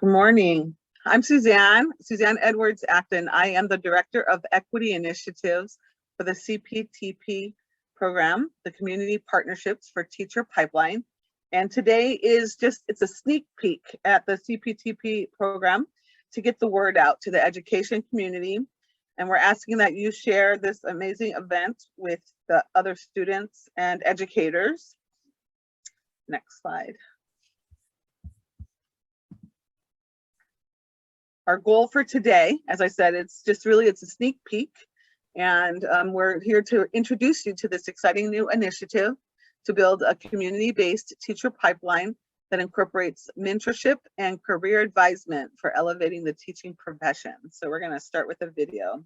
Good morning. I'm Suzanne Edwards-Acton. I am the Director of Equity Initiatives for the Cptp program, the Community Partnerships for Teacher Pipeline. And today is it's a sneak peek at the Cptp program to get the word out to the education community. And we're asking that you share this amazing event with the other students and educators. Next slide. Our goal for today, as I said, it's a sneak peek, and we're here to introduce you to this exciting new initiative to build a community-based teacher pipeline that incorporates mentorship and career advisement for elevating the teaching profession. So we're going to start with a video.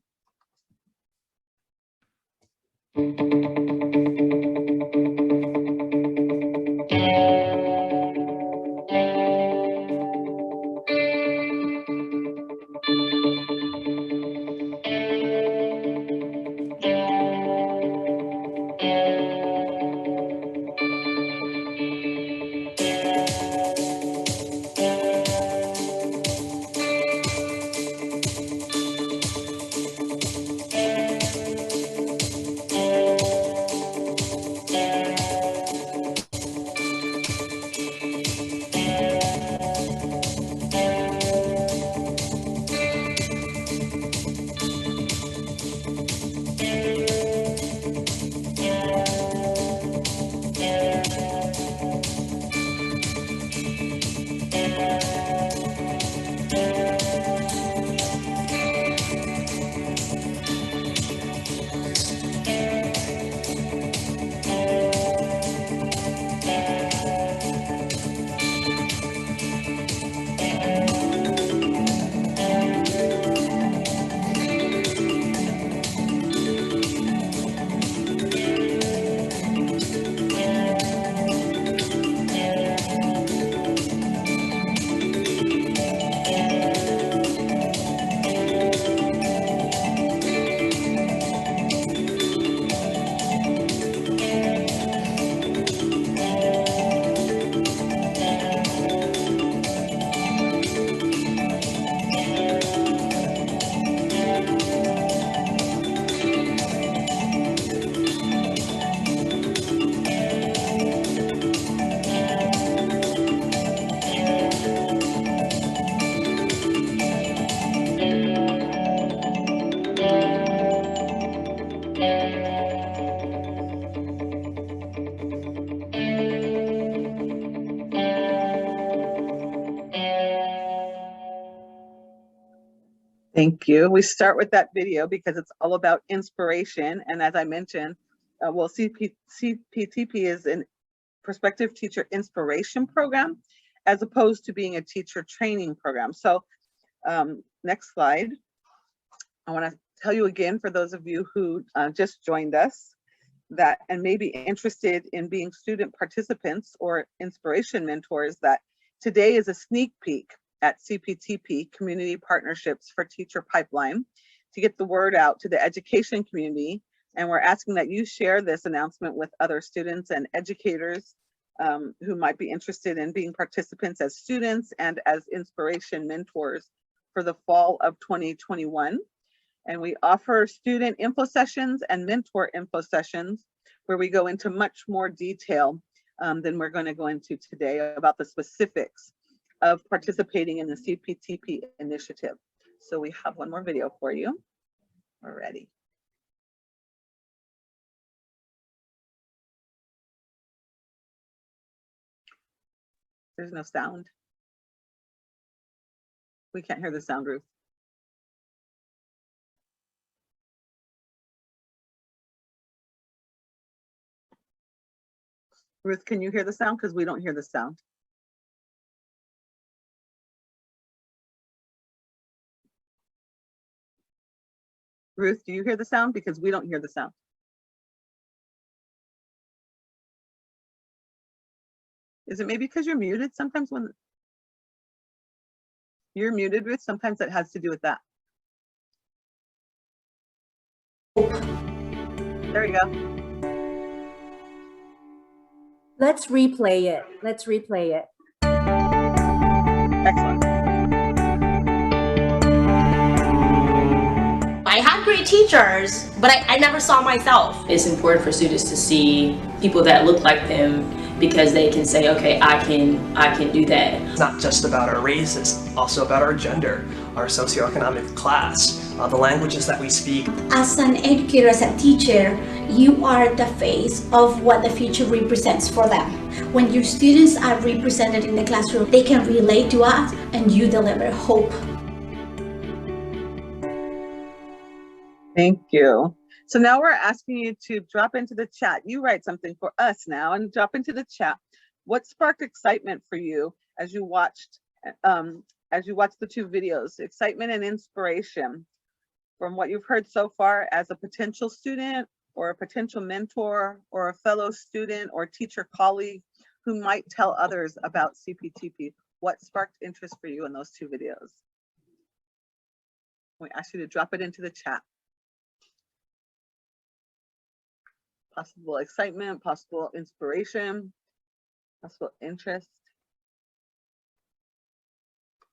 Thank you. We start with that video because it's all about inspiration. And as I mentioned, Cptp is a prospective teacher inspiration program as opposed to being a teacher training program. So next slide. I want to tell you again, for those of you who just joined us, that and may be interested in being student participants or inspiration mentors, that today is a sneak peek at Cptp Community Partnerships for Teacher Pipeline to get the word out to the education community. And we're asking that you share this announcement with other students and educators who might be interested in being participants as students and as inspiration mentors for the fall of 2021. And we offer student info sessions and mentor info sessions where we go into much more detail than we're going to go into today about the specifics of participating in the Cptp initiative. So we have one more video for you. We're ready. There's no sound. We can't hear the sound, Ruth. Ruth, can you hear the sound? Because we don't hear the sound. Ruth, do you hear the sound? Because we don't hear the sound. Is it maybe because you're muted? Sometimes when you're muted, Ruth, sometimes that has to do with that. There you go. Let's replay it. Let's replay it. Excellent. teachers, but I never saw myself. It's important for students to see people that look like them because they can say, okay, I can do that. It's not just about our race, it's also about our gender, our socioeconomic class, the languages that we speak. As an educator, as a teacher, you are the face of what the future represents for them. When your students are represented in the classroom, they can relate to us and you deliver hope. Thank you. So now we're asking you to drop into the chat. You write something for us now and drop into the chat. What sparked excitement for you as you watched the two videos? Excitement and inspiration from what you've heard so far as a potential student or a potential mentor or a fellow student or teacher colleague who might tell others about CPTP. What sparked interest for you in those two videos? We ask you to drop it into the chat. Possible excitement, possible inspiration, possible interest.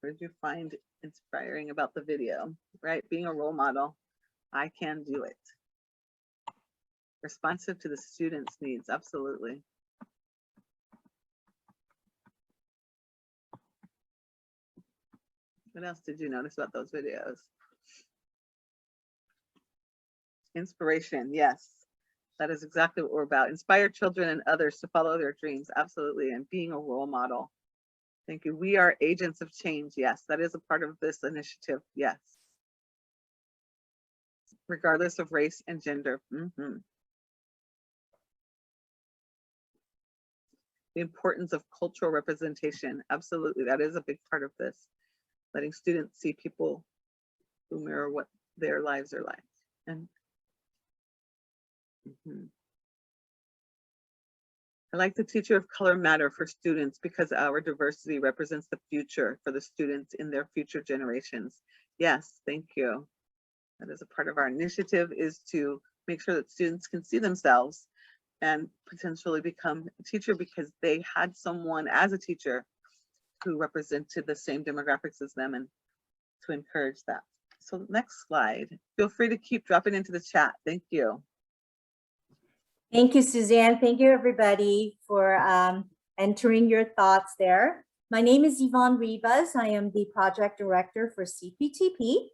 What did you find inspiring about the video? Right, being a role model. I can do it. Responsive to the students' needs, absolutely. What else did you notice about those videos? Inspiration, yes. That is exactly what we're about. Inspire children and others to follow their dreams, absolutely, and being a role model. Thank you. We are agents of change. Yes, that is a part of this initiative. Yes. Regardless of race and gender. The importance of cultural representation. Absolutely. That is a big part of this. Letting students see people who mirror what their lives are like. And I like the teacher of color matter for students because our diversity represents the future for the students in their future generations. Yes, thank you. That is a part of our initiative, is to make sure that students can see themselves and potentially become a teacher because they had someone as a teacher who represented the same demographics as them, and to encourage that. So next slide. Feel free to keep dropping into the chat. Thank you. Thank you, Suzanne. Thank you, everybody, for entering your thoughts there. My name is Yvonne Ribas. I am the project director for CPTP.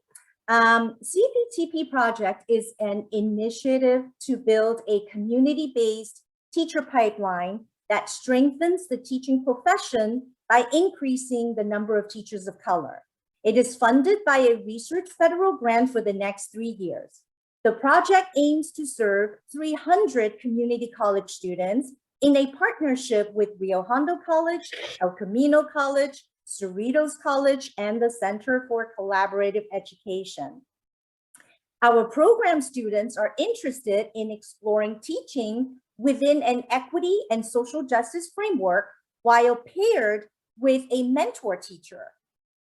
CPTP Project is an initiative to build a community-based teacher pipeline that strengthens the teaching profession by increasing the number of teachers of color. It is funded by a research federal grant for the next 3 years. The project aims to serve 300 community college students in a partnership with Rio Hondo College, Camino College, Cerritos College, and the Center for Collaborative Education. Our program students are interested in exploring teaching within an equity and social justice framework while paired with a mentor teacher.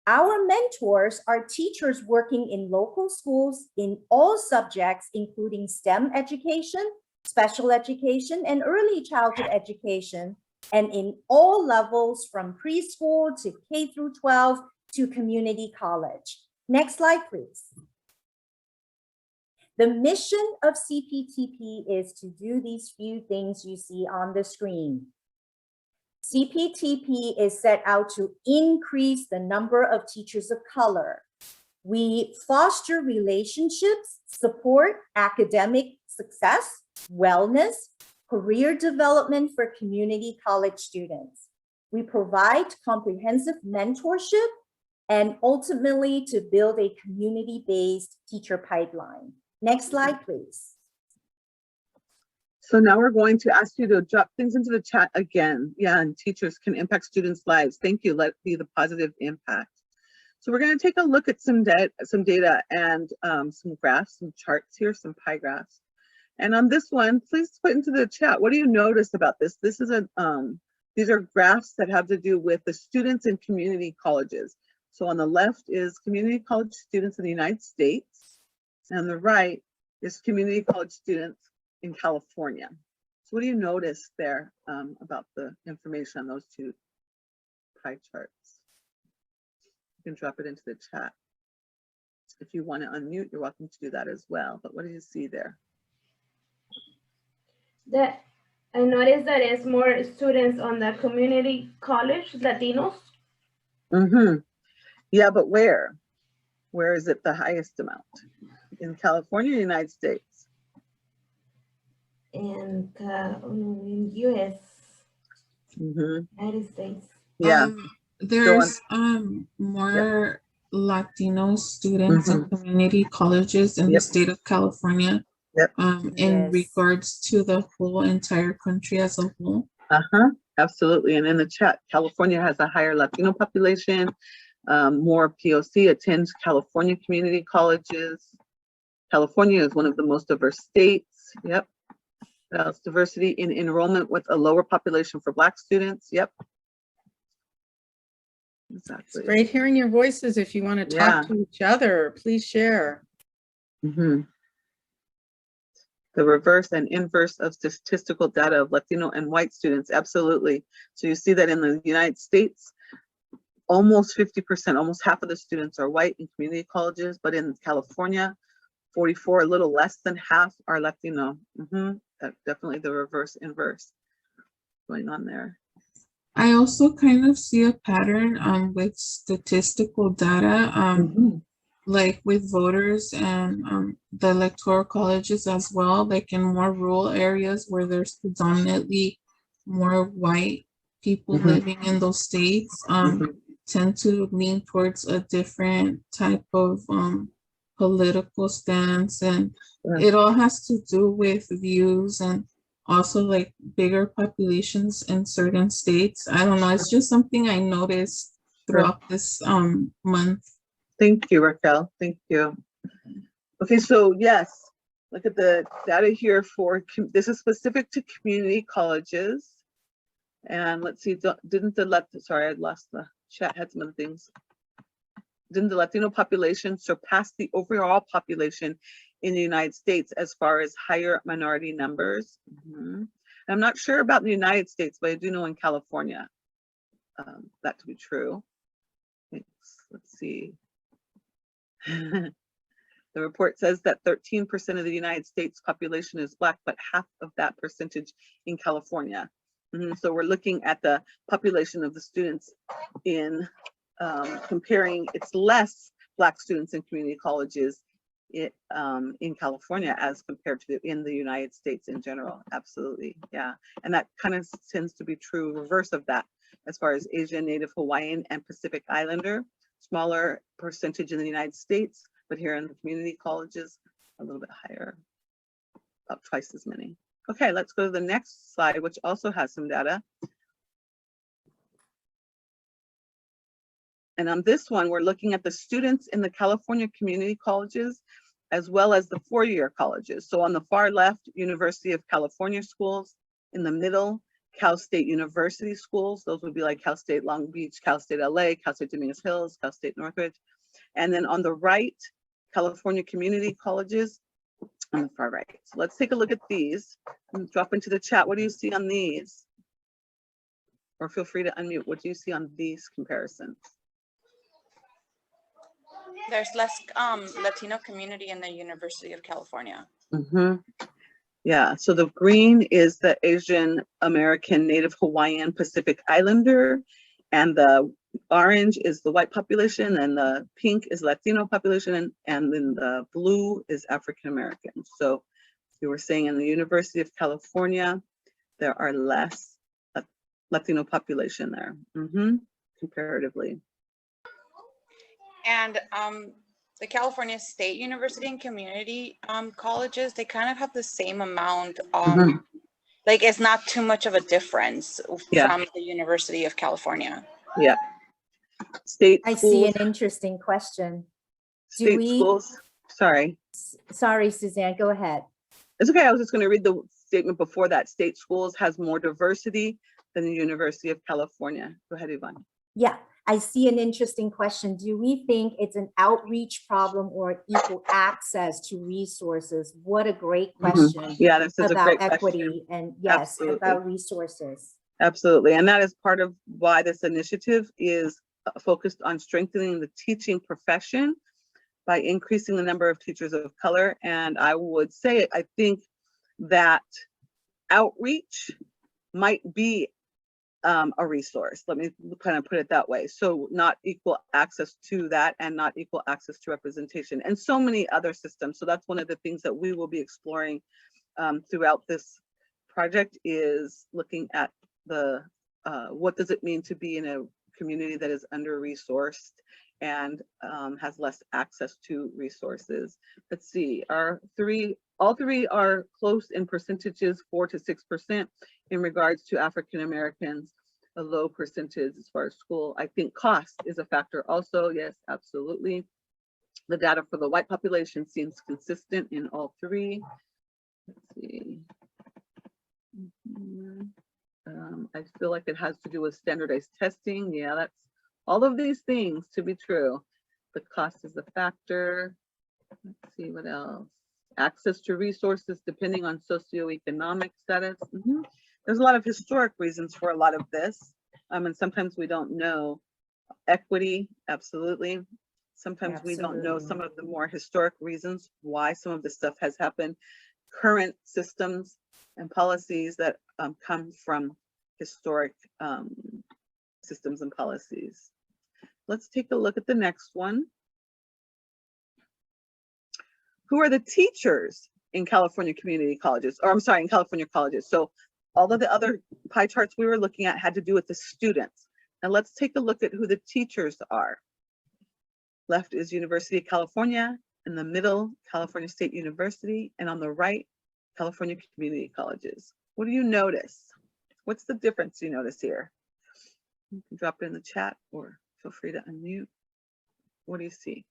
Our mentors are teachers working in local schools in all subjects, including STEM education, special education, and early childhood education, and in all levels from preschool to K through 12 to community college. Next slide, please. The mission of CPTP is to do these few things you see on the screen. CPTP is set out to increase the number of teachers of color. We foster relationships, support academic success, wellness, career development for community college students. We provide comprehensive mentorship and ultimately to build a community-based teacher pipeline. Next slide, please. So now we're going to ask you to drop things into the chat again. Yeah, and teachers can impact students' lives. Thank you. Let it be the positive impact. So we're going to take a look at some data and some graphs, some charts here, some pie graphs. And on this one, please put into the chat, what do you notice about this? This is these are graphs that have to do with the students in community colleges. So on the left is community college students in the United States, and on the right is community college students in California. So what do you notice there about the information on those two pie charts? You can drop it into the chat. If you want to unmute, you're welcome to do that as well. But what do you see there? That I noticed that it's more students on the community college, Latinos. Mm-hmm. Yeah, but where? Where is it the highest amount? In California or United States? And in US, Mm-hmm. United States. Yeah. There's more Latino students in community colleges in the state of California. Yep. In regards to the whole entire country as a whole. Absolutely. And in the chat, California has a higher Latino population. More POC attends California community colleges. California is one of the most diverse states. Yep. That's diversity in enrollment with a lower population for Black students. Yep. Exactly. It's great hearing your voices. If you want to talk to each other, please share. Mm-hmm. The reverse and inverse of statistical data of Latino and white students. Absolutely. So you see that in the United States, almost 50%, almost half of the students are white in community colleges, but in California, 44, a little less than half are Latino. Definitely the reverse inverse going on there. I also kind of see a pattern with statistical data, like with voters and the electoral colleges as well, like in more rural areas where there's predominantly more white people living in those states, tend to lean towards a different type of political stance, and it all has to do with views and also like bigger populations in certain states. I don't know, it's just something I noticed throughout this month. Thank you, Raquel. Thank you. Okay, so yes, look at the data here for, this is specific to community colleges. And let's see, sorry, I lost the chat, had some other things. Didn't the Latino population surpass the overall population in the United States as far as higher minority numbers? I'm not sure about the United States, but I do know in California that to be true. Let's see. The report says that 13% of the United States population is Black, but half of that percentage in California. So we're looking at the population of the students in comparing, it's less Black students in community colleges in California as compared to in the United States in general. Absolutely, yeah. And that kind of tends to be true reverse of that as far as Asian, Native Hawaiian, and Pacific Islander. Smaller percentage in the United States, but here in the community colleges, a little bit higher, about twice as many. Okay, let's go to the next slide, which also has some data. And on this one, we're looking at the students in the California community colleges, as well as the four-year colleges. So on the far left, University of California schools. In the middle, Cal State University schools. Those would be like Cal State Long Beach, Cal State LA, Cal State Dominguez Hills, Cal State Northridge. And then on the right, California community colleges on the far right. So let's take a look at these and drop into the chat. What do you see on these? Or feel free to unmute. What do you see on these comparisons? There's less Latino community in the University of California. Yeah, so the green is the Asian American, Native Hawaiian, Pacific Islander, and the orange is the white population, and the pink is Latino population, and then the blue is African American. So you were saying in the University of California, there are less Latino population there, comparatively. And the California State University and community colleges, they kind of have the same amount. Like it's not too much of a difference from the University of California. Yeah. State I schools, see an interesting question. State schools, sorry. Sorry, Suzanne, go ahead. It's okay, I was just going to read the statement before that. State schools has more diversity than the University of California. Go ahead, Yvonne. Yeah, I see an interesting question. Do we think it's an outreach problem or equal access to resources? What a great question. Yeah, this is about a great equity question. And yes, Absolutely. About resources. Absolutely, and that is part of why this initiative is focused on strengthening the teaching profession by increasing the number of teachers of color. And I would say, I think that outreach might be a resource. Let me kind of put it that way. So not equal access to that and not equal access to representation and so many other systems. So that's one of the things that we will be exploring throughout this project, is looking at the what does it mean to be in a community that is under-resourced and has less access to resources. Let's see, all three are close in percentages, 4 to 6%. In regards to African Americans, a low percentage as far as school. I think cost is a factor also. Yes, absolutely. The data for the white population seems consistent in all three. Let's see. I feel like it has to do with standardized testing. Yeah, that's all of these things to be true. The cost is a factor. Let's see what else. Access to resources depending on socioeconomic status. There's a lot of historic reasons for a lot of this. And sometimes we don't know. Equity, absolutely. Sometimes we don't know some of the more historic reasons why some of this stuff has happened. Current systems and policies that come from historic systems and policies. Let's take a look at the next one. Who are the teachers in California community colleges, or I'm sorry, in California colleges? So all of the other pie charts we were looking at had to do with the students. Now let's take a look at who the teachers are. Left is University of California, in the middle, California State University, and on the right, California community colleges. What do you notice? What's the difference you notice here? You can drop it in the chat or feel free to unmute. What do you see?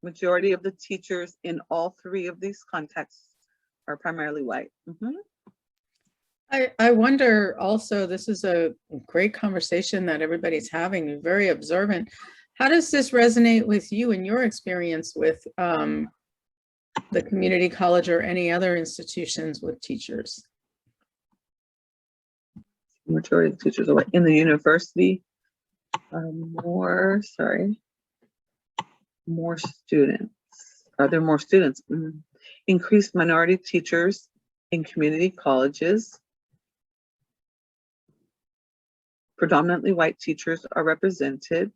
Majority of the teachers in all three of these contexts are primarily white. I wonder also, this is a great conversation that everybody's having, very observant. How does this resonate with you and your experience with the community college or any other institutions with teachers? Majority of the teachers are white. In the university, more students. Are there more students? Increased minority teachers in community colleges. Predominantly white teachers are represented.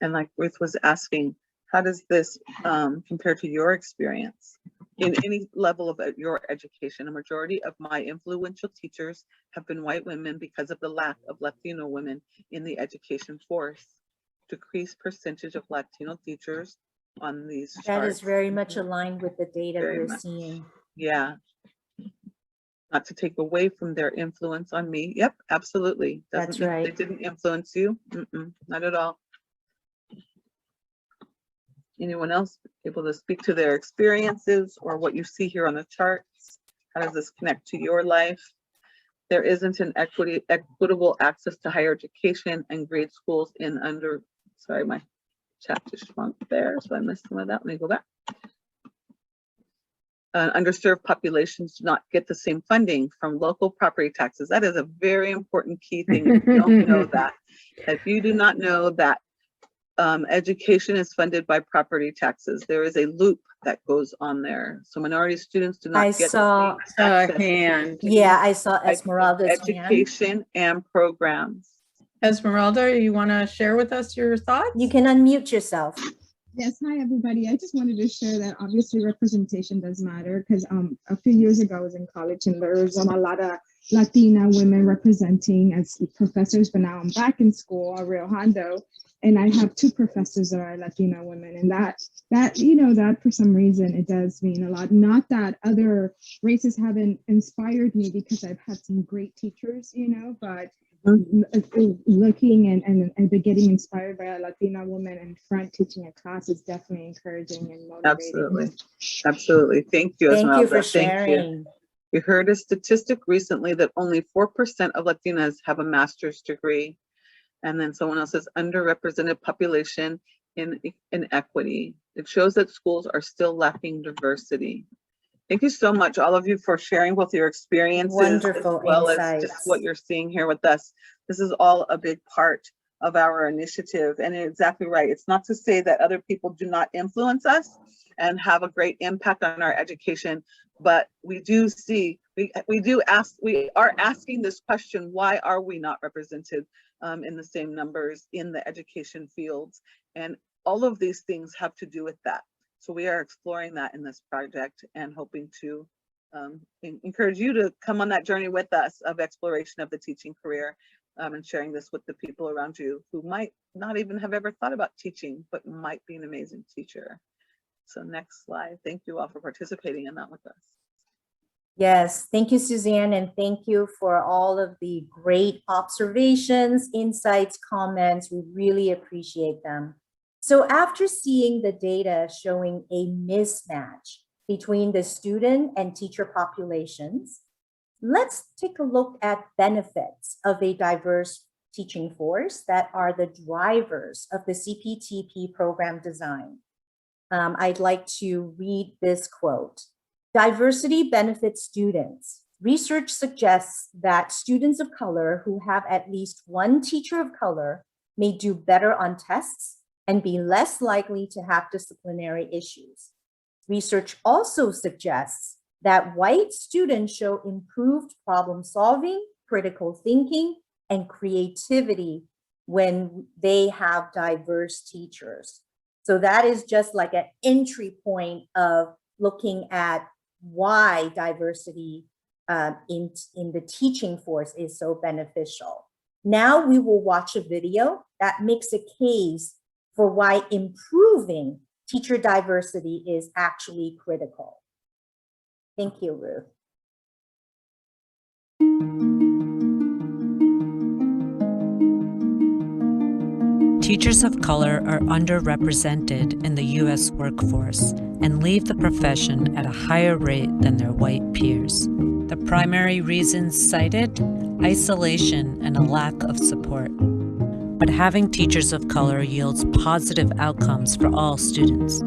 And like Ruth was asking, how does this compare to your experience in any level of your education? A majority of my influential teachers have been white women because of the lack of Latino women in the education force. Decreased percentage of Latino teachers on these charts. That is very much aligned with the data we're seeing. Yeah. Not to take away from their influence on me. Yep, absolutely. That's right. They didn't influence you. Not at all. Anyone else able to speak to their experiences or what you see here on the charts? How does this connect to your life? There isn't an equitable access to higher education and grade schools in sorry, my chat just shrunk there, so I missed some of that. Let me go back. Underserved populations do not get the same funding from local property taxes. That is a very important key thing if you don't know that. If you do not know that education is funded by property taxes, there is a loop that goes on there. So minority students do not get the same access. Yeah, I saw Esmeralda's education and programs. Esmeralda, you want to share with us your thoughts? You can unmute yourself. Yes, hi everybody. I just wanted to share that obviously representation does matter, because a few years ago I was in college and there was a lot of Latina women representing as professors, but now I'm back in school at Rio Hondo and I have 2 professors that are Latina women, and that you know, that for some reason it does mean a lot. Not that other races haven't inspired me, because I've had some great teachers, you know, but looking and getting inspired by a Latina woman in front teaching a class is definitely encouraging and motivating. Absolutely. Thank you, Esmeralda. Thank you for sharing. We heard a statistic recently that only 4% of Latinas have a master's degree. And then someone else says underrepresented population in equity. It shows that schools are still lacking diversity. Thank you so much, all of you, for sharing both your experiences Wonderful as well as insights. just what you're seeing here with us. This is all a big part of our initiative, and you're exactly right. It's not to say that other people do not influence us and have a great impact on our education, but we do see, we are asking this question: why are we not represented in the same numbers in the education fields? And all of these things have to do with that. So we are exploring that in this project and hoping to encourage you to come on that journey with us of exploration of the teaching career, and sharing this with the people around you who might not even have ever thought about teaching, but might be an amazing teacher. So next slide. Thank you all for participating in that with us. Yes, thank you, Suzanne, and thank you for all of the great observations, insights, comments. We really appreciate them. So after seeing the data showing a mismatch between the student and teacher populations, let's take a look at benefits of a diverse teaching force that are the drivers of the CPTP program design. I'd like to read this quote. Diversity benefits students. Research suggests that students of color who have at least one teacher of color may do better on tests and be less likely to have disciplinary issues. Research also suggests that white students show improved problem solving, critical thinking, and creativity when they have diverse teachers. So that is just like an entry point of looking at why diversity in the teaching force is so beneficial. Now we will watch a video that makes a case for why improving teacher diversity is actually critical. Thank you, Ruth. Teachers of color are underrepresented in the U.S. workforce and leave the profession at a higher rate than their white peers. The primary reasons cited: isolation and a lack of support. But having teachers of color yields positive outcomes for all students.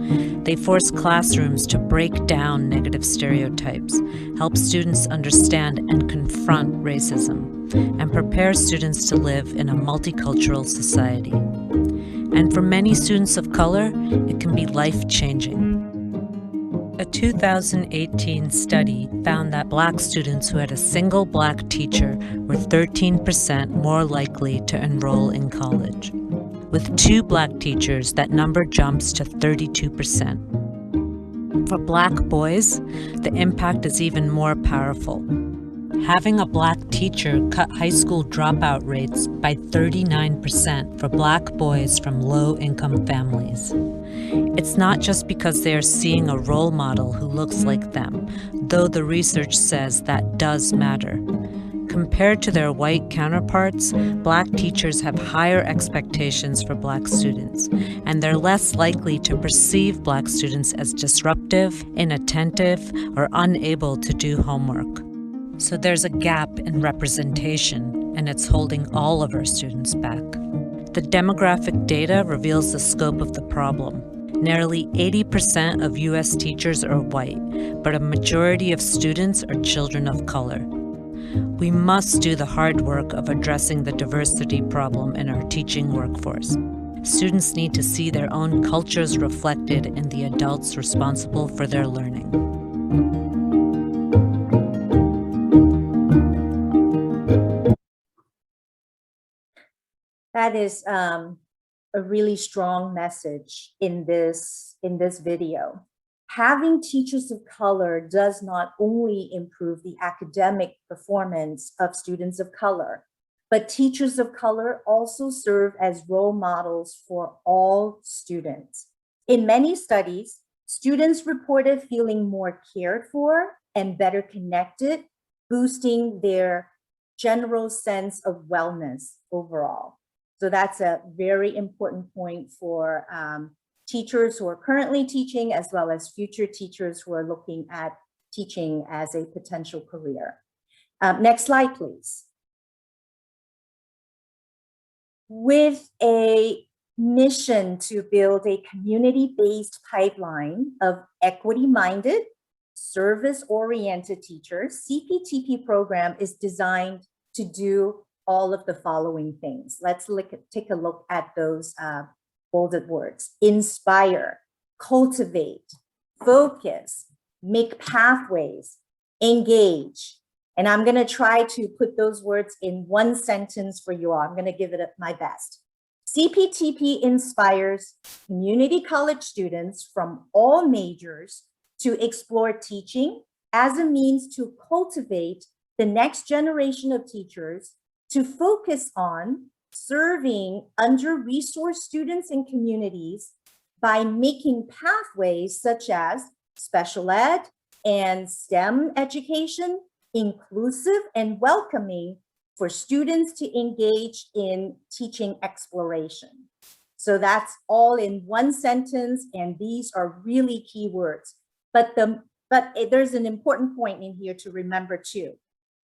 They force classrooms to break down negative stereotypes, help students understand and confront racism, and prepare students to live in a multicultural society. And for many students of color, it can be life-changing. A 2018 study found that Black students who had a single Black teacher were 13% more likely to enroll in college. With 2 Black teachers, that number jumps to 32%. For Black boys, the impact is even more powerful. Having a Black teacher cut high school dropout rates by 39% for Black boys from low-income families. It's not just because they are seeing a role model who looks like them, though the research says that does matter. Compared to their white counterparts, Black teachers have higher expectations for Black students, and they're less likely to perceive Black students as disruptive, inattentive, or unable to do homework. So there's a gap in representation, and it's holding all of our students back. The demographic data reveals the scope of the problem. Nearly 80% of U.S. teachers are white, but a majority of students are children of color. We must do the hard work of addressing the diversity problem in our teaching workforce. Students need to see their own cultures reflected in the adults responsible for their learning. That is a really strong message in this video. Having teachers of color does not only improve the academic performance of students of color, but teachers of color also serve as role models for all students. In many studies, students reported feeling more cared for and better connected, boosting their general sense of wellness overall. So that's a very important point for teachers who are currently teaching, as well as future teachers who are looking at teaching as a potential career. Next slide, please. With a mission to build a community-based pipeline of equity-minded service-oriented teachers, CPTP program is designed to do all of the following things. Let's take a look at those bolded words. Inspire, cultivate, focus, make pathways, engage. And I'm going to try to put those words in one sentence for you all. I'm going to give it my best. CPTP inspires community college students from all majors to explore teaching as a means to cultivate the next generation of teachers, to focus on serving under-resourced students and communities by making pathways such as special ed and STEM education inclusive and welcoming for students to engage in teaching exploration. So that's all in one sentence, and these are really key words. But there's an important point in here to remember too.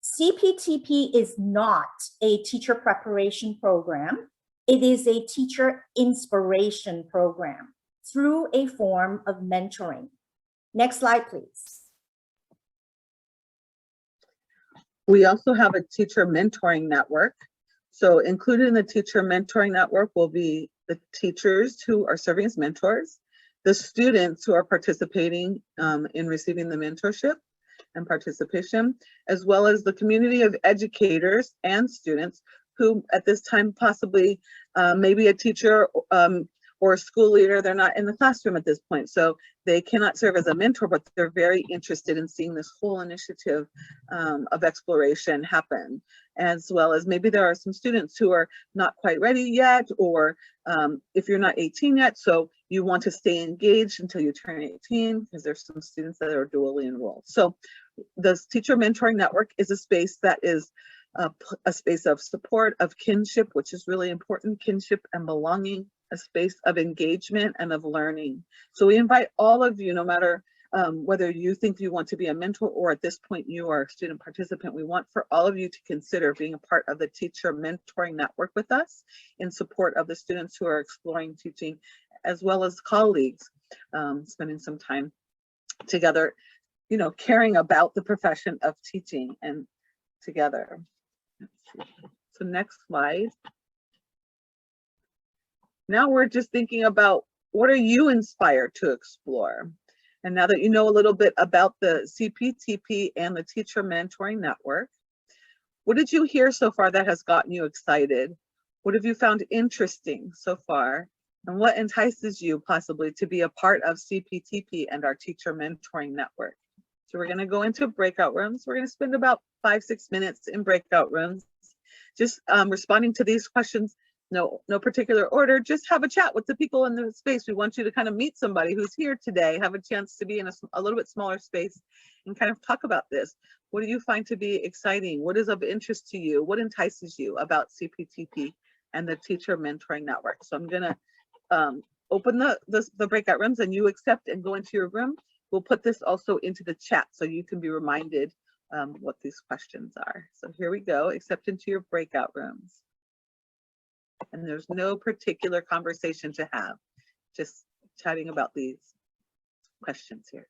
CPTP is not a teacher preparation program. It is a teacher inspiration program through a form of mentoring. Next slide, please. We also have a teacher mentoring network. So included in the teacher mentoring network will be the teachers who are serving as mentors, the students who are participating in receiving the mentorship and participation, as well as the community of educators and students who at this time possibly maybe a teacher or a school leader, they're not in the classroom at this point. So they cannot serve as a mentor, but they're very interested in seeing this whole initiative of exploration happen. As well as maybe there are some students who are not quite ready yet, or if you're not 18 yet, so you want to stay engaged until you turn 18, because there's some students that are dually enrolled. So the Teacher Mentoring Network is a space that is a space of support, of kinship, which is really important, kinship and belonging, a space of engagement and of learning. So we invite all of you, no matter whether you think you want to be a mentor or at this point you are a student participant, we want for all of you to consider being a part of the Teacher Mentoring Network with us in support of the students who are exploring teaching, as well as colleagues, spending some time together, you know, caring about the profession of teaching and together. So next slide. Now we're just thinking about, what are you inspired to explore? And now that you know a little bit about the CPTP and the Teacher Mentoring Network, what did you hear so far that has gotten you excited? What have you found interesting so far? And what entices you possibly to be a part of CPTP and our Teacher Mentoring Network? So we're going to go into breakout rooms. We're going to spend about 5-6 minutes in breakout rooms, just responding to these questions. No particular order, just have a chat with the people in the space. We want you to kind of meet somebody who's here today, have a chance to be in a little bit smaller space and kind of talk about this. What do you find to be exciting? What is of interest to you? What entices you about CPTP and the Teacher Mentoring Network? So I'm gonna open the breakout rooms, and you accept and go into your room. We'll put this also into the chat so you can be reminded what these questions are. So here we go, accept into your breakout rooms. And there's no particular conversation to have, just chatting about these questions here.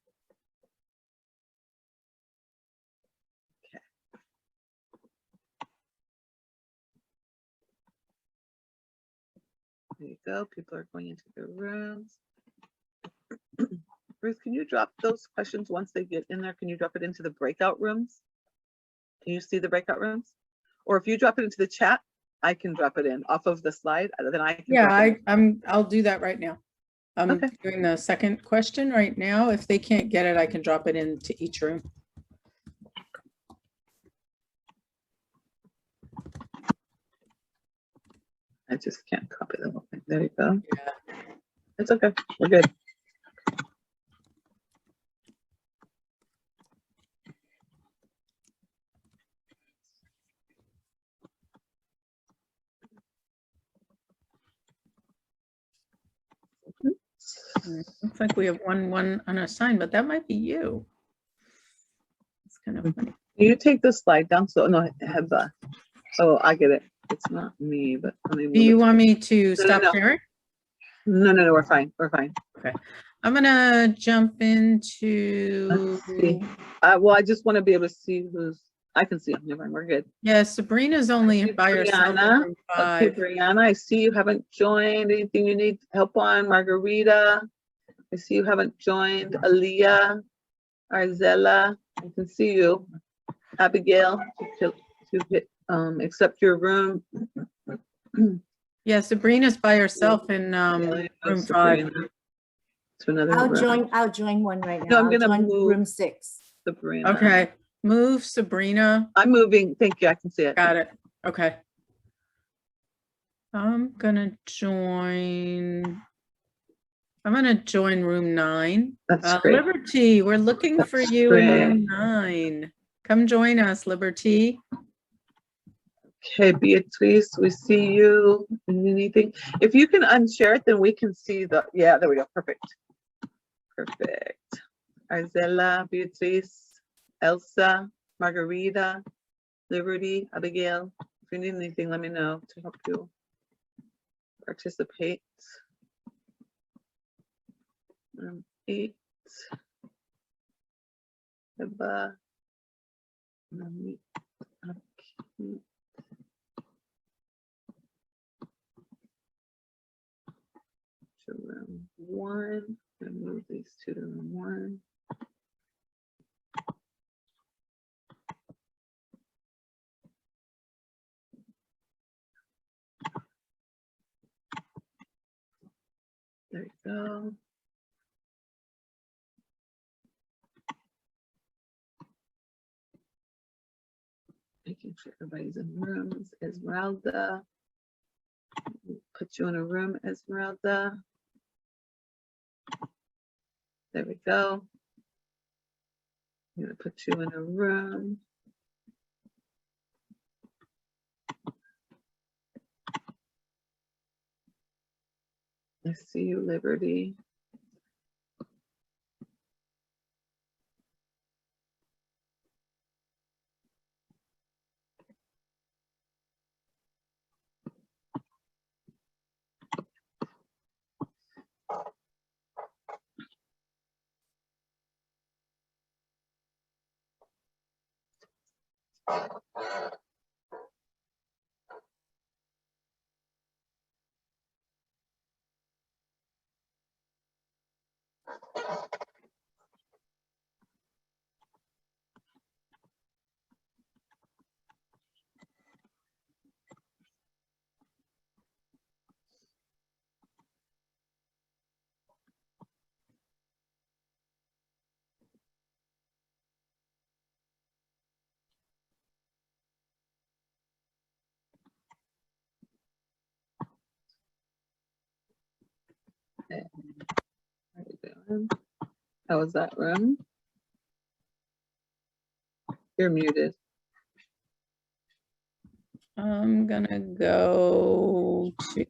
Okay. There you go, people are going into their rooms. Ruth, can you drop those questions once they get in there? Can you drop it into the breakout rooms? Can you see the breakout rooms? Or if you drop it into the chat, I can drop it in off of the slide, then I can. Yeah, I'll do that right now. I'm doing the second question right now. If they can't get it, I can drop it into each room. I just can't copy the whole thing. There you go. Yeah. It's okay. We're good. Looks like we have one unassigned, but that might be you. It's kind of funny. You take the slide down. So no, I have the. Oh, I get it. It's not me, but do you want me to stop sharing? No, we're fine. We're fine. Okay. I'm gonna jump Let's into, see. Well, I just want to be able to see who's, I can see them. Never mind, we're good. yeah, Sabrina's only by herself in Brianna. room Okay, 5. Brianna, I see you haven't joined. Anything you need help on? Margarita, I see you haven't joined. Aaliyah, Arzella, I can see you. Abigail, to accept your room. Yeah, Sabrina's by herself in room 5. To another I'll join one right now. No, I'm I'll gonna join move room 6. Sabrina. Okay, move Sabrina. I'm moving. Thank you. I can see it. Got it. Okay. I'm gonna join room 9. That's great. Liberty, we're looking for That's you in great. room 9. Come join us, Liberty. Okay, Beatrice, we see you. Anything? If you can unshare it, then we can see the, yeah, there we go. Perfect. Perfect. Arzella, Beatrice, Elsa, Margarita, Liberty, Abigail. If you need anything, let me know to help you participate. 8. Eba. Okay. To room 1. I'm gonna move these two to room 1. There we go. Making sure everybody's in rooms. Esmeralda. Put you in a room, Esmeralda. There we go. I'm gonna put you in a room. I see you, Liberty. Okay. How you doing? How was that room? You're muted. I'm gonna go to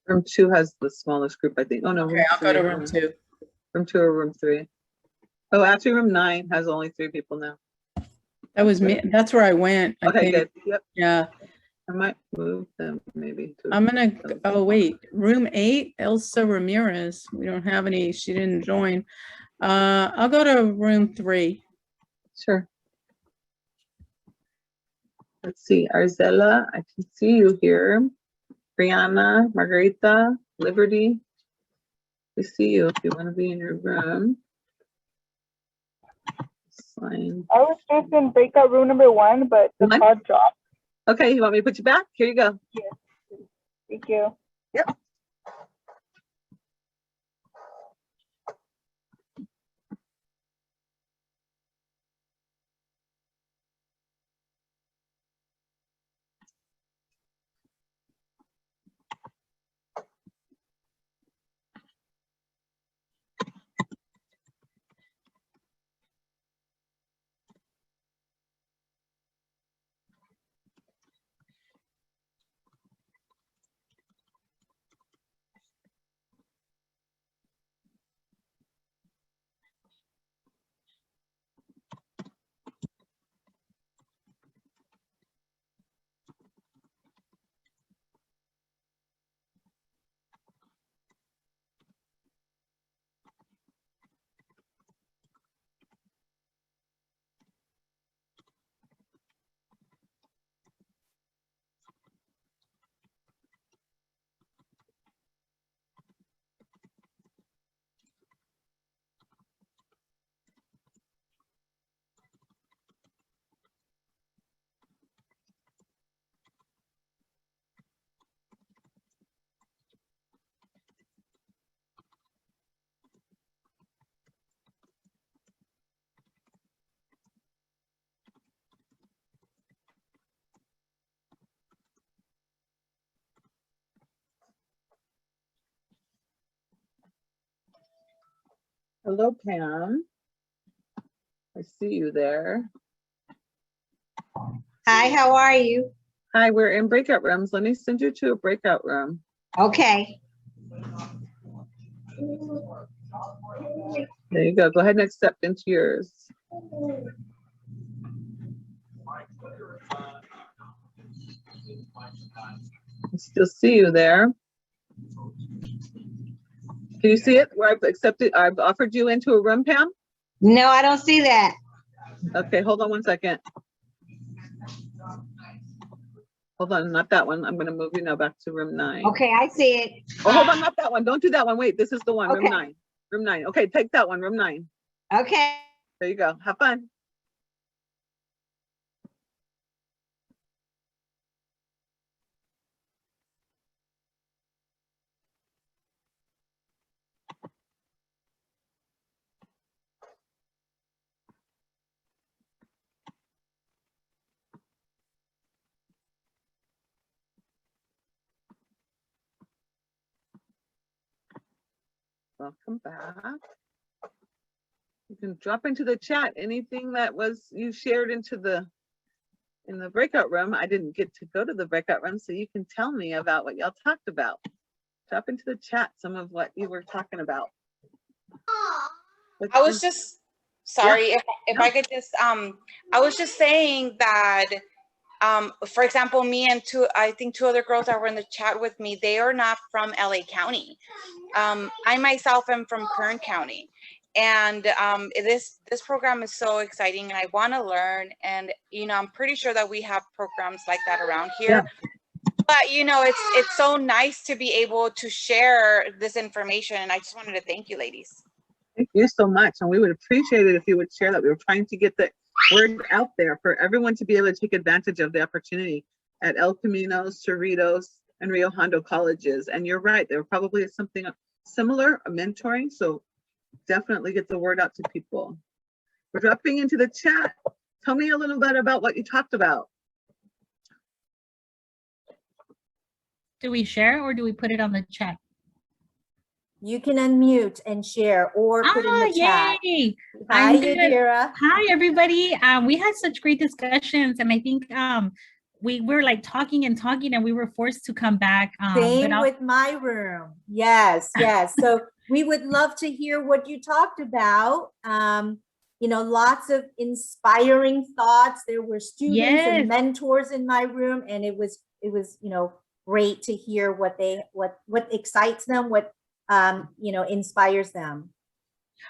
Room 2 has the smallest group, I think. Oh no, okay, room I'll go to 3. room 2. Room 2 or room 3. Oh, actually, room 9 has only 3 people now. That was me. That's where I went. I Okay, think. good. Yep. Yeah. I might move them maybe. I'm gonna, oh wait, room 8, Elsa Ramirez. We don't have any, she didn't join. I'll go to room 3. Sure. Let's see, Arzella, I can see you here. Brianna, Margarita, Liberty. We see you if you want to be in your room. Sign. I was just in breakout room number 1, but the pod dropped. Okay, you want me to put you back? Here you go. Yes. Thank you. Yep. Hello, Pam. I see you there. Hi, how are you? Hi, we're in breakout rooms. Let me send you to a breakout room. Okay. There you go. Go ahead and accept into yours. I still see you there. Can you see it where I've accepted? I've offered you into a room, Pam? No, I don't see that. Okay, hold on one second. Hold on, not that one. I'm going to move you now back to room 9. Okay, I see it. Oh, hold on, not that one. Don't do that one. Wait, this is the one, room Okay. 9. Room 9. Okay, take that one, room 9. Okay. There you go. Have fun. Welcome back. You can drop into the chat anything that was you shared into in the breakout room. I didn't get to go to the breakout room, so you can tell me about what y'all talked about. Drop into the chat some of what you were talking about. I was just sorry if I could just I was just saying that for example, me and I think two other girls that were in the chat with me, they are not from LA County. I myself am from Kern County, and this program is so exciting, and I want to learn. And you know, I'm pretty sure that we have programs like that around here. But you know, it's so nice to be able to share this information, and I just wanted to thank you, ladies. Thank you so much, and we would appreciate it if you would share that. We were trying to get the word out there for everyone to be able to take advantage of the opportunity at El Camino, Cerritos, and Rio Hondo colleges. And you're right, there probably is something similar, a mentoring, so definitely get the word out to people. We're dropping into the chat. Tell me a little bit about what you talked about. Do we share or do we put it on the chat? You can unmute and share or put in the chat. Yay! Hi, Yadira. Hi, everybody. We had such great discussions, and I think we were like talking and talking, and we were forced to come back. Same with my room. Yes, yes. So we would love to hear what you talked about. You know, lots of inspiring thoughts. There were students and mentors in my room, and it was you know, great to hear what excites them, what you know, inspires them.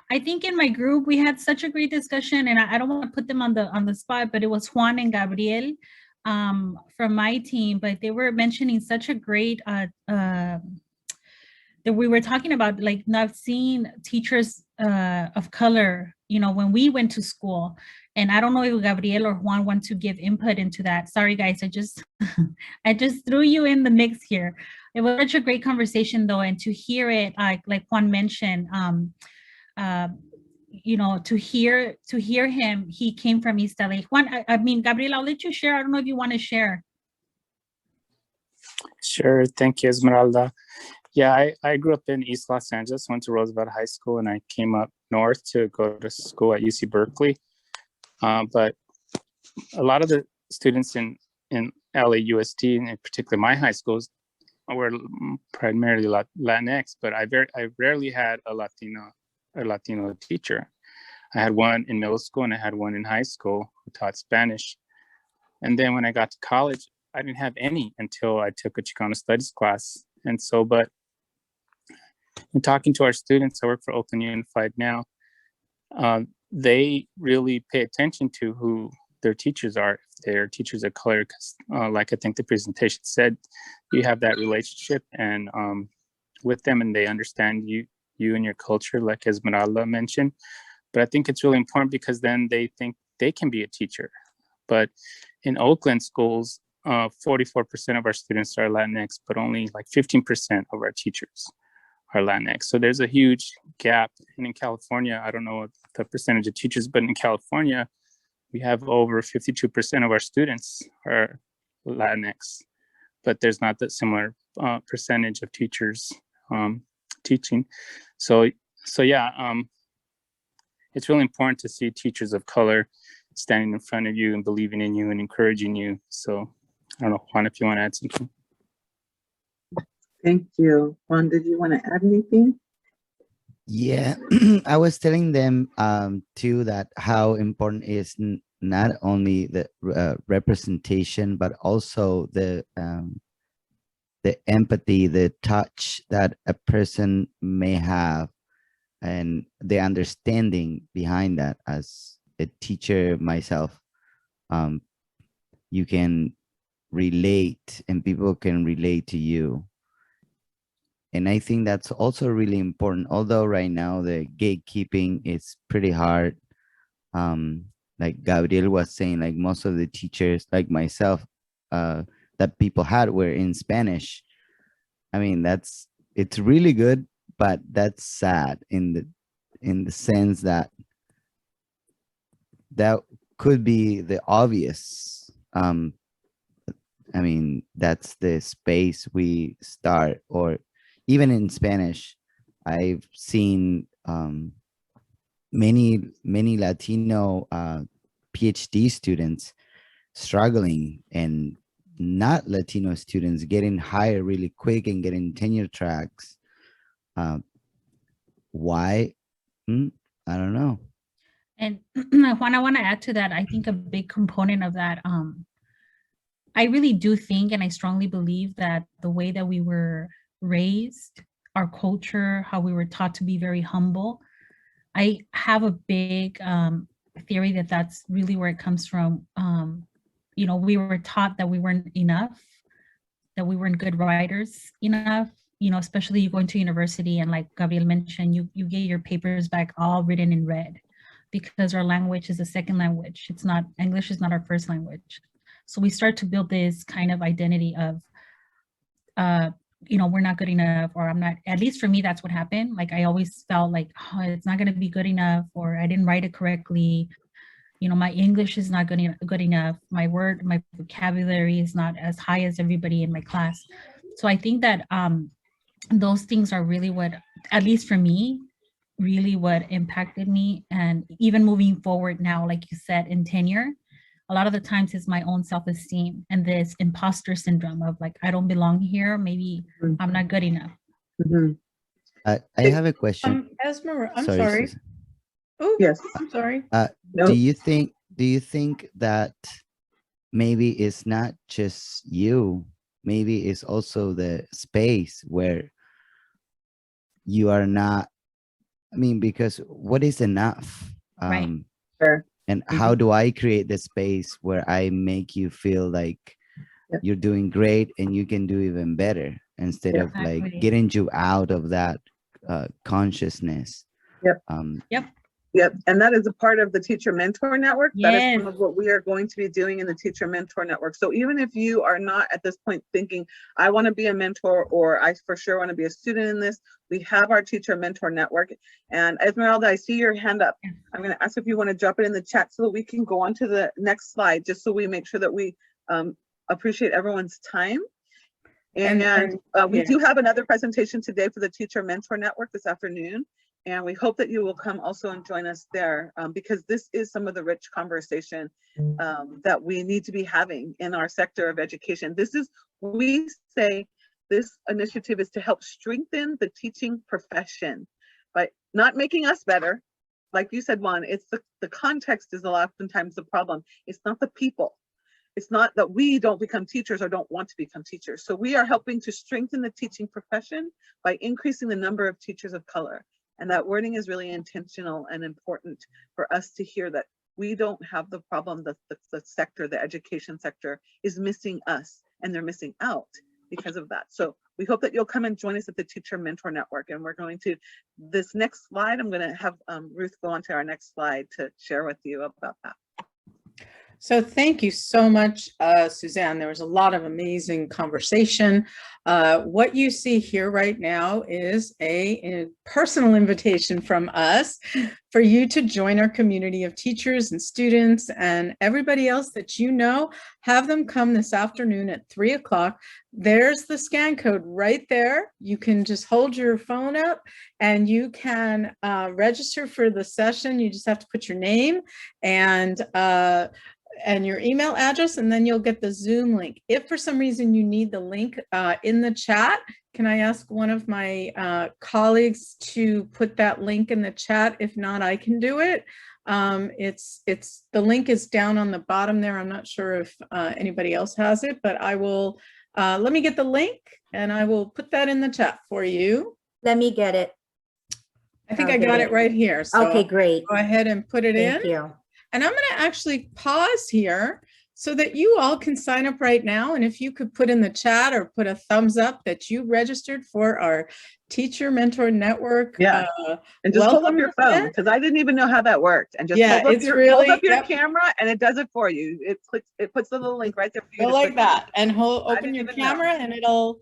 I think in my group we had such a great discussion, and I don't want to put them on the spot, but it was Juan and Gabriel from my team, but they were mentioning such a great that we were talking about, like, not seeing teachers of color, you know, when we went to school. And I don't know if Gabriel or Juan want to give input into that. Sorry, guys, I just I just threw you in the mix here. It was such a great conversation, though, and to hear it, like Juan mentioned, you know, to hear him, he came from East LA. Juan, I mean, Gabriel, I'll let you share. I don't know if you want to share. Sure, thank you, Esmeralda. Yeah, I grew up in East Los Angeles, went to Roosevelt High School, and I came up north to go to school at UC Berkeley. But a lot of the students in LAUSD, and in particular my high schools, were primarily Latinx, but I rarely had a Latino teacher. I had one in middle school and I had one in high school who taught Spanish. And then when I got to college, I didn't have any until I took a Chicano studies class. And so, but in talking to our students, I work for Oakland Unified now, they really pay attention to who their teachers are, if they're teachers of color, because like I think the presentation said, you have that relationship and with them, and they understand you and your culture, like Esmeralda mentioned. But I think it's really important because then they think they can be a teacher. But in Oakland schools, 44% of our students are Latinx, but only like 15% of our teachers are Latinx. So there's a huge gap. And in California, I don't know the percentage of teachers, but in California, we have over 52% of our students are Latinx, but there's not that similar percentage of teachers teaching. So yeah, it's really important to see teachers of color standing in front of you and believing in you and encouraging you. So I don't know, Juan, if you want to add something. Thank you. Juan, did you want to add anything? Yeah, I was telling them too that how important is not only the representation, but also the empathy, the touch that a person may have, and the understanding behind that. As a teacher myself, you can relate, and people can relate to you. And I think that's also really important, although right now the gatekeeping is pretty hard. Like Gabriel was saying, like most of the teachers, like myself, that people had were in Spanish. I mean, it's really good, but that's sad in the sense that that could be the obvious. I mean, that's the space we start, or even in Spanish, I've seen many Latino PhD students struggling, and not Latino students getting hired really quick and getting tenure tracks. Why? I don't know. And Juan, I want to add to that. I think a big component of that, I really do think, and I strongly believe that the way that we were raised, our culture, how we were taught to be very humble. I have a big theory that that's really where it comes from. You know, we were taught that we weren't enough, that we weren't good writers enough, you know, especially you going to university, and like Gabriel mentioned, you get your papers back all written in red because our language is a second language. It's not, English is not our first language. So we start to build this kind of identity of, you know, we're not good enough, or I'm not, at least for me, that's what happened. Like, I always felt like, oh, it's not going to be good enough, or I didn't write it correctly. You know, my English is not good enough. My vocabulary is not as high as everybody in my class. So I think that those things are really what, at least for me, really what impacted me. And even moving forward now, like you said, in tenure, a lot of the times it's my own self-esteem and this imposter syndrome of like, I don't belong here. Maybe I'm not good enough. I have a question. Esmeralda, I'm sorry. Susan. Oh, yes. I'm sorry. Do you think that maybe it's not just you, maybe it's also the space where you are not, I mean, because what is enough? Right. Sure. And how do I create the space where I make you feel like you're doing great and you can do even better, instead of like getting you out of that consciousness? Yep. And that is a part of the Teacher Mentor Network. Yes. That is some of what we are going to be doing in the Teacher Mentor Network. So even if you are not at this point thinking, I want to be a mentor, or I for sure want to be a student in this, we have our Teacher Mentor Network. And Esmeralda, I see your hand up. I'm going to ask if you want to drop it in the chat so that we can go on to the next slide, just so we make sure that we appreciate everyone's time. And we do have another presentation today for the Teacher Mentor Network this afternoon. And we hope that you will come also and join us there, because this is some of the rich conversation that we need to be having in our sector of education. We say this initiative is to help strengthen the teaching profession by not making us better. Like you said, Juan, it's the context is oftentimes the problem. It's not the people. It's not that we don't become teachers or don't want to become teachers. So we are helping to strengthen the teaching profession by increasing the number of teachers of color. And that wording is really intentional and important for us to hear, that we don't have the problem that the sector, the education sector, is missing us, and they're missing out because of that. So we hope that you'll come and join us at the Teacher Mentor Network. And we're going to, this next slide, I'm going to have Ruth go on to our next slide to share with you about that. So thank you so much, Suzanne. There was a lot of amazing conversation. What you see here right now is a personal invitation from us for you to join our community of teachers and students and everybody else that you know. Have them come this afternoon at 3 o'clock. There's the scan code right there. You can just hold your phone up and you can register for the session. You just have to put your name and your email address, and then you'll get the Zoom link. If for some reason you need the link in the chat, can I ask one of my colleagues to put that link in the chat? If not, I can do it. The link is down on the bottom there. I'm not sure if anybody else has it, but I will, let me get the link and I will put that in the chat for you. Let me get it. I think I got it right here. So okay, great. Go ahead and put it in. Thank you. And I'm going to actually pause here so that you all can sign up right now. And if you could put in the chat or put a thumbs up that you registered for our Teacher Mentor Network. Yeah. And just hold up your phone, because I didn't even know how that worked. And just hold up your camera and it does it for you. It puts the little link right there for you. Go like that and open your camera and it'll.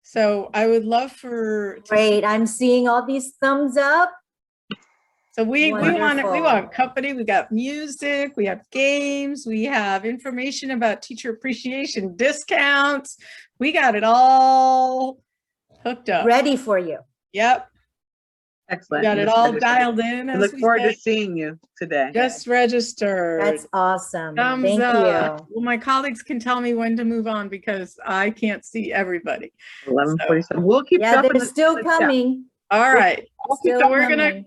So I would love for. Great. I'm seeing all these thumbs up. So we want company. We got music, we have games, we have information about teacher appreciation discounts. We got it all hooked up. Ready for you. Yep. Excellent. We got it all dialed in. I look forward to seeing you today. Just registered. That's awesome. Thumbs Thank up. you. Well, my colleagues can tell me when to move on because I can't see everybody. 11:47. We'll keep. Yeah, they're still coming. All right. Still We're coming. gonna.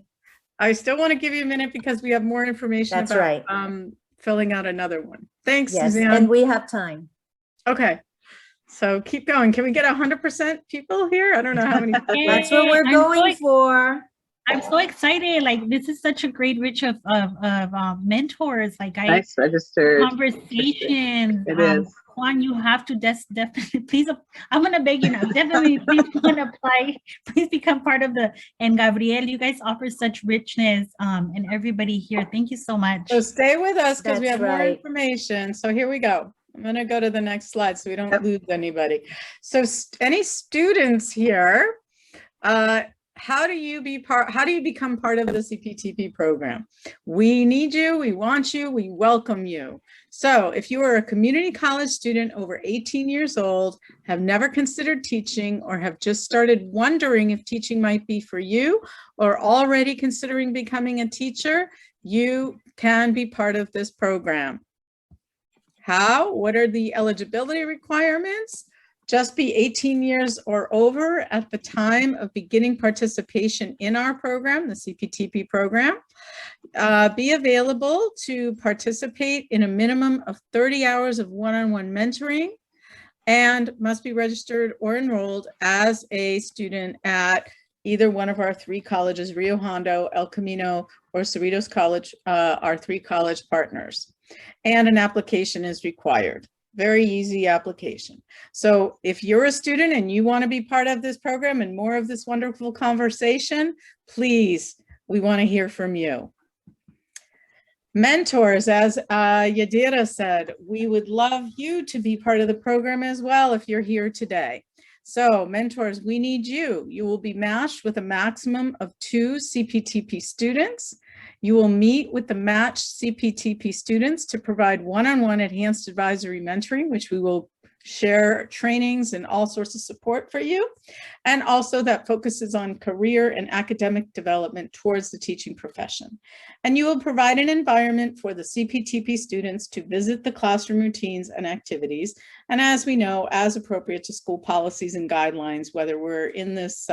I still want to give you a minute because we have more information That's about right. Filling out another one. Thanks, Yes, Suzanne. and we have time. Okay. So keep going. Can we get 100% people here? I don't know how many. That's what we're going for. I'm so excited. Like, this is such a great reach of mentors. Like, nice registered conversation. It is. Juan, you have to definitely, please, I'm going to beg you now, definitely please go and apply. Please become part of the, and Gabriel, you guys offer such richness and everybody here. Thank you so much. So stay with us because we That's have more right. information. So here we go. I'm going to go to the next slide so we don't lose anybody. So any students here, how do you become part of the CPTP program? We need you, we want you, we welcome you. So if you are a community college student over 18 years old, have never considered teaching, or have just started wondering if teaching might be for you, or already considering becoming a teacher, you can be part of this program. How? What are the eligibility requirements? Just be 18 years or over at the time of beginning participation in our program, the CPTP program. Be available to participate in a minimum of 30 hours of one-on-one mentoring, and must be registered or enrolled as a student at either one of our 3 colleges, Rio Hondo, El Camino, or Cerritos College, our 3 college partners. And an application is required. Very easy application. So if you're a student and you want to be part of this program and more of this wonderful conversation, please, we want to hear from you. Mentors, as Yadira said, we would love you to be part of the program as well if you're here today. So mentors, we need you. You will be matched with a maximum of 2 CPTP students. You will meet with the matched CPTP students to provide one-on-one enhanced advisory mentoring, which we will share trainings and all sorts of support for you. And also that focuses on career and academic development towards the teaching profession. And you will provide an environment for the CPTP students to visit the classroom routines and activities. And as we know, as appropriate to school policies and guidelines, whether we're in this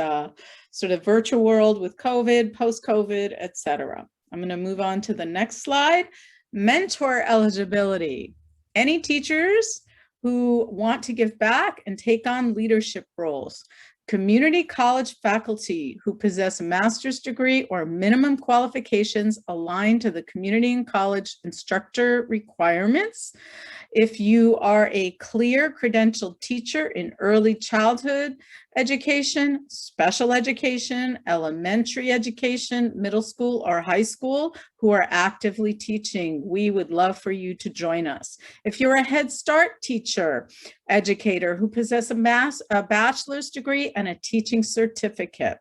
sort of virtual world with COVID, post-COVID, etc. I'm going to move on to the next slide. Mentor eligibility. Any teachers who want to give back and take on leadership roles. Community college faculty who possess a master's degree or minimum qualifications aligned to the community and college instructor requirements. If you are a clear credentialed teacher in early childhood education, special education, elementary education, middle school or high school who are actively teaching, we would love for you to join us. If you're a Head Start teacher, educator who possess a bachelor's degree and a teaching certificate,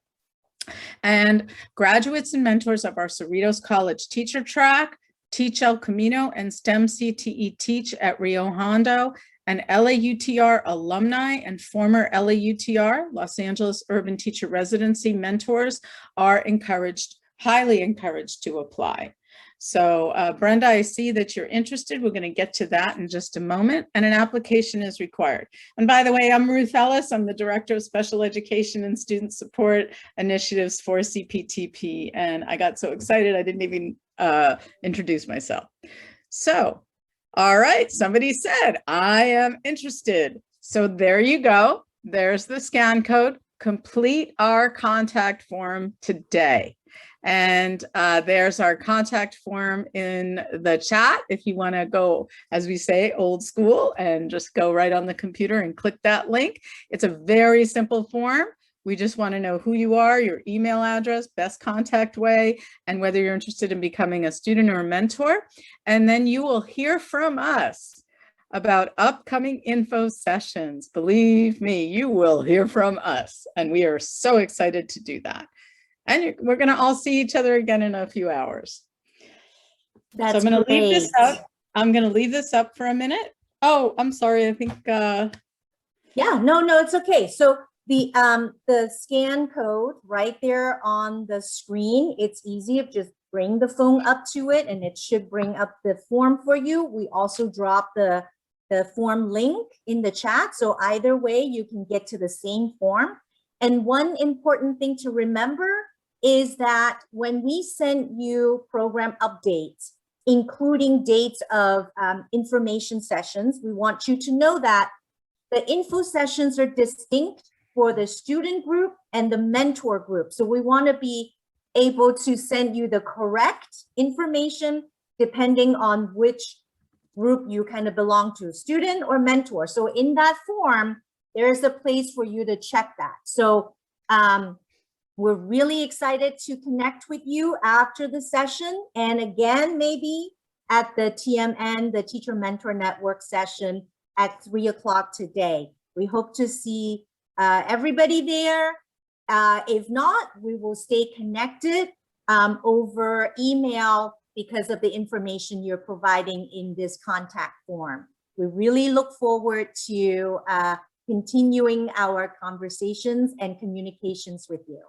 and graduates and mentors of our Cerritos College teacher track, Teach El Camino and STEM CTE Teach at Rio Hondo, and LAUTR alumni and former LAUTR, Los Angeles Urban Teacher Residency mentors are encouraged, highly encouraged to apply. So Brenda, I see that you're interested. We're going to get to that in just a moment, and an application is required. And by the way, I'm Ruth Ellis. I'm the Director of Special Education and Student Support Initiatives for CPTP, and I got so excited I didn't even introduce myself. So, all right, somebody said, I am interested. So there you go. There's the scan code. Complete our contact form today. And there's our contact form in the chat if you want to go, as we say, old school, and just go right on the computer and click that link. It's a very simple form. We just want to know who you are, your email address, best contact way, and whether you're interested in becoming a student or a mentor. And then you will hear from us about upcoming info sessions. Believe me, you will hear from us. And we are so excited to do that. And we're going to all see each other again in a few hours. That's so I'm going to leave this great. up. I'm going to leave this up for a minute. Oh, I'm sorry. I think. Yeah, no, it's okay. So the scan code right there on the screen, it's easy. Just bring the phone up to it and it should bring up the form for you. We also drop the form link in the chat. So either way, you can get to the same form. And one important thing to remember is that when we send you program updates, including dates of information sessions, we want you to know that the info sessions are distinct for the student group and the mentor group. So we want to be able to send you the correct information depending on which group you kind of belong to, student or mentor. So in that form, there is a place for you to check that. So we're really excited to connect with you after the session. And again, maybe at the TMN, the Teacher Mentor Network session at 3 o'clock today. We hope to see everybody there. If not, we will stay connected over email because of the information you're providing in this contact form. We really look forward to continuing our conversations and communications with you.